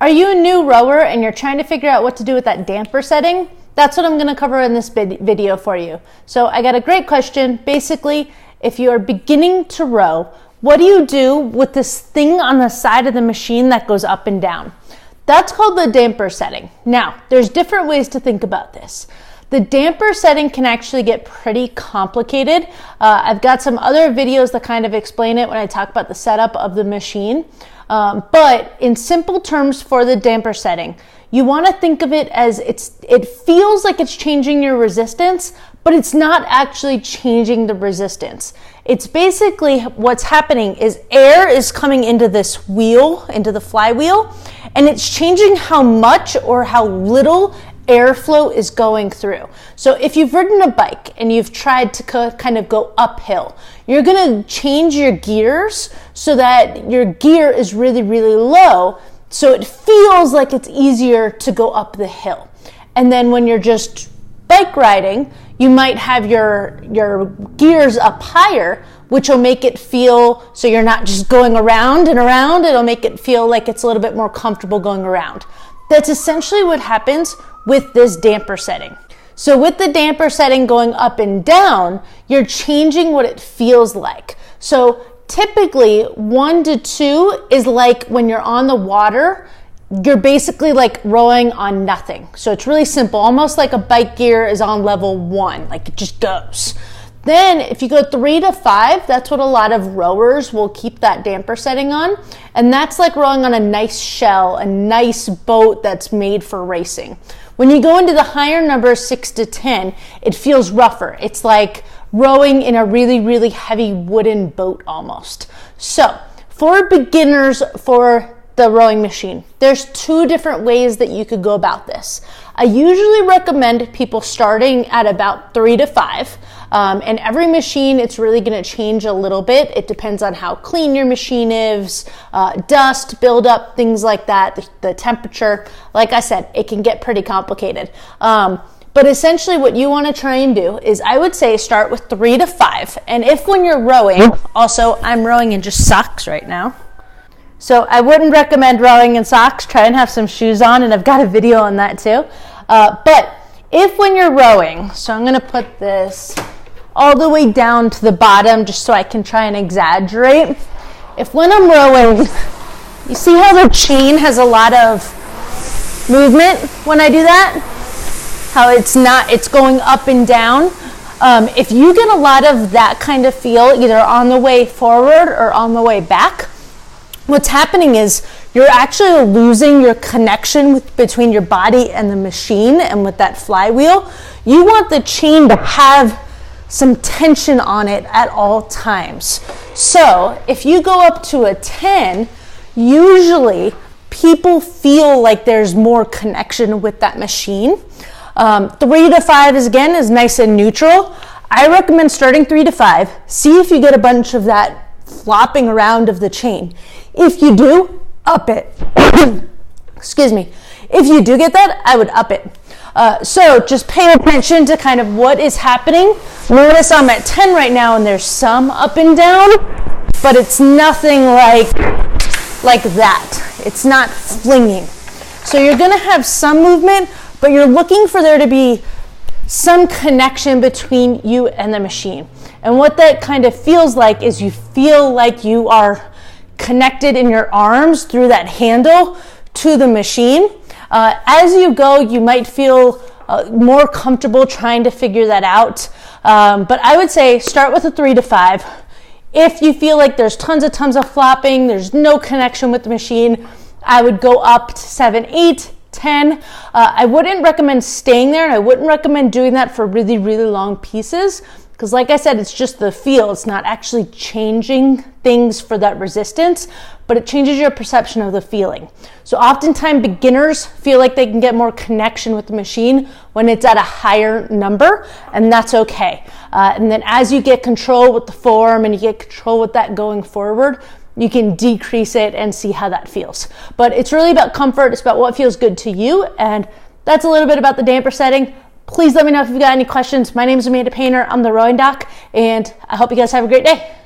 Are you a new rower and you're trying to figure out what to do with that damper setting? That's what I'm going to cover in this video for you. So I got a great question. Basically, if you are beginning to row, what do you do with this thing on the side of the machine that goes up and down? That's called the damper setting. Now, there's different ways to think about this. The damper setting can actually get pretty complicated. I've got some other videos that kind of explain it when I talk about the setup of the machine. But in simple terms for the damper setting, you want to think of it as it feels like it's changing your resistance, but it's not actually changing the resistance. It's basically what's happening is air is coming into this wheel, into the flywheel, and it's changing how much or how little airflow is going through. So if you've ridden a bike and you've tried to kind of go uphill, you're going to change your gears so that your gear is really, really low, so it feels like it's easier to go up the hill. And then when you're just bike riding, you might have your gears up higher, which will make it feel, so you're not just going around and around, it'll make it feel like it's a little bit more comfortable going around. That's essentially what happens with this damper setting. So with the damper setting going up and down, you're changing what it feels like. So typically 1 to 2 is like when you're on the water, you're basically like rowing on nothing. So it's really simple, almost like a bike gear is on level 1, like it just goes. Then if you go 3 to 5, that's what a lot of rowers will keep that damper setting on. And that's like rowing on a nice shell, a nice boat that's made for racing. When you go into the higher numbers, 6 to 10, it feels rougher. It's like rowing in a really, really heavy wooden boat almost. So for beginners for the rowing machine, there's 2 different ways that you could go about this. I usually recommend people starting at about 3 to 5. And every machine, it's really going to change a little bit. It depends on how clean your machine is, dust, buildup, things like that, the temperature. Like I said, it can get pretty complicated. But essentially what you want to try and do is, I would say, start with 3 to 5. And if when you're rowing, also I'm rowing in just socks right now. So I wouldn't recommend rowing in socks. Try and have some shoes on, and I've got a video on that too. But if when you're rowing, so I'm going to put this all the way down to the bottom just so I can try and exaggerate. If when I'm rowing, you see how the chain has a lot of movement when I do that? How it's going up and down. If you get a lot of that kind of feel either on the way forward or on the way back, what's happening is you're actually losing your connection between your body and the machine and with that flywheel. You want the chain to have some tension on it at all times. So if you go up to a 10, usually people feel like there's more connection with that machine. 3 to 5 is nice and neutral. I recommend starting 3 to 5. See if you get a bunch of that flopping around of the chain. If you do, up it. Excuse me. If you do get that, I would up it. So just pay attention to kind of what is happening. Notice I'm at 10 right now and there's some up and down, but it's nothing like that. It's not flinging. So you're going to have some movement, but you're looking for there to be some connection between you and the machine. And what that kind of feels like is you feel like you are connected in your arms through that handle to the machine. As you go, you might feel more comfortable trying to figure that out. But I would say start with a 3 to 5. If you feel like there's tons of flopping, there's no connection with the machine, I would go up to 7, 8, 10. I wouldn't recommend staying there, and I wouldn't recommend doing that for really, really long pieces. Because like I said, it's just the feel. It's not actually changing things for that resistance, but it changes your perception of the feeling. So oftentimes beginners feel like they can get more connection with the machine when it's at a higher number, and that's okay. And then as you get control with the form and you get control with that going forward, you can decrease it and see how that feels. But it's really about comfort. It's about what feels good to you. And that's a little bit about the damper setting. Please let me know if you've got any questions. My name is Amanda Painter. I'm the Rowing Doc, and I hope you guys have a great day.